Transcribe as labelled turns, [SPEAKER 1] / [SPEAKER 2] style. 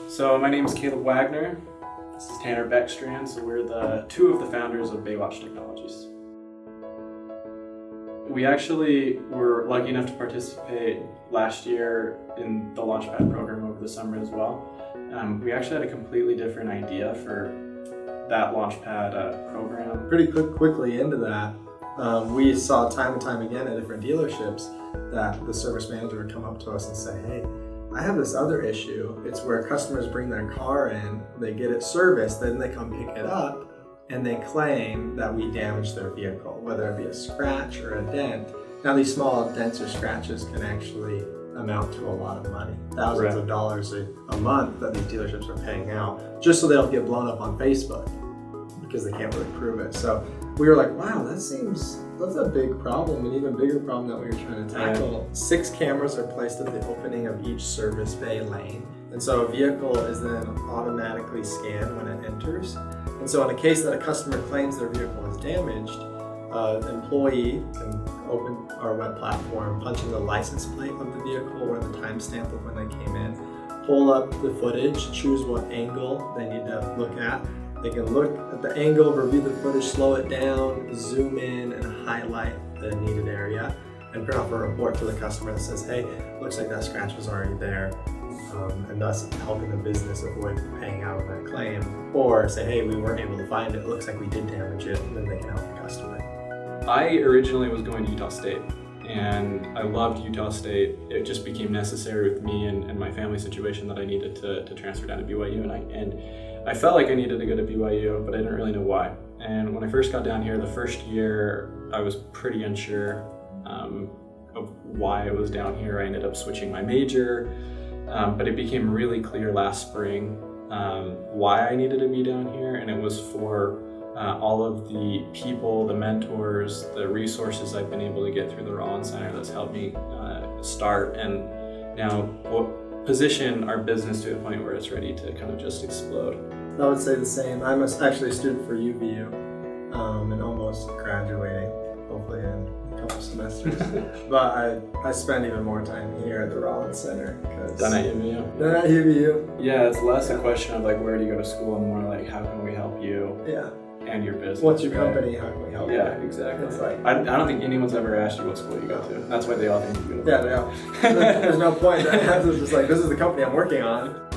[SPEAKER 1] So my name is Caleb Wagner. This is Tanner Beckstrand. So we're the two of the founders of Baywatch Technologies. We actually were lucky enough to participate last year in the Launchpad program over the summer as well. We actually had a completely different idea for that Launchpad program.
[SPEAKER 2] Pretty quickly into that, we saw time and time again at different dealerships that the service manager would come up to us and say, hey, I have this other issue. It's where customers bring their car in, they get it serviced, then they come pick it up, and they claim that we damaged their vehicle, whether it be a scratch or a dent. Now these small dents or scratches can actually amount to a lot of money, thousands of dollars a month that these dealerships are paying out, just so they don't get blown up on Facebook because they can't really prove it. So we were like, wow, that's a big problem, an even bigger problem that we were trying to tackle. 6 cameras are placed at the opening of each service bay lane. And so a vehicle is then automatically scanned when it enters. And so in a case that a customer claims their vehicle is damaged, the employee can open our web platform, punch in the license plate of the vehicle or the timestamp of when they came in, pull up the footage, choose what angle they need to look at. They can look at the angle, review the footage, slow it down, zoom in, and highlight the needed area, and print off a report for the customer that says, hey, looks like that scratch was already there, and thus helping the business avoid paying out on that claim. Or say, hey, we weren't able to find it, looks like we did damage it, and then they can help the customer.
[SPEAKER 1] I originally was going to Utah State, and I loved Utah State. It just became necessary with me and my family situation that I needed to transfer down to BYU, and I felt like I needed to go to BYU, but I didn't really know why. And when I first got down here, the first year, I was pretty unsure of why I was down here. I ended up switching my major, but it became really clear last spring why I needed to be down here, and it was for all of the people, the mentors, the resources I've been able to get through the Rollins Center that's helped me start and now position our business to a point where it's ready to kind of just explode.
[SPEAKER 2] I would say the same. I'm actually a student for UVU and almost graduating, hopefully in a couple semesters. But I spend even more time here at the Rollins Center.
[SPEAKER 1] Done at UVU?
[SPEAKER 2] Done at UVU.
[SPEAKER 1] Yeah, it's less a question of like, where do you go to school, and more like, how can we help you?
[SPEAKER 2] Yeah.
[SPEAKER 1] And your business.
[SPEAKER 2] What's your company? How can we help you?
[SPEAKER 1] Yeah, exactly.
[SPEAKER 2] It's like,
[SPEAKER 1] I don't think anyone's ever asked you what school you go to. That's why they all think you go to.
[SPEAKER 2] Yeah, they all. There's no point. I have to just like, this is the company I'm working on.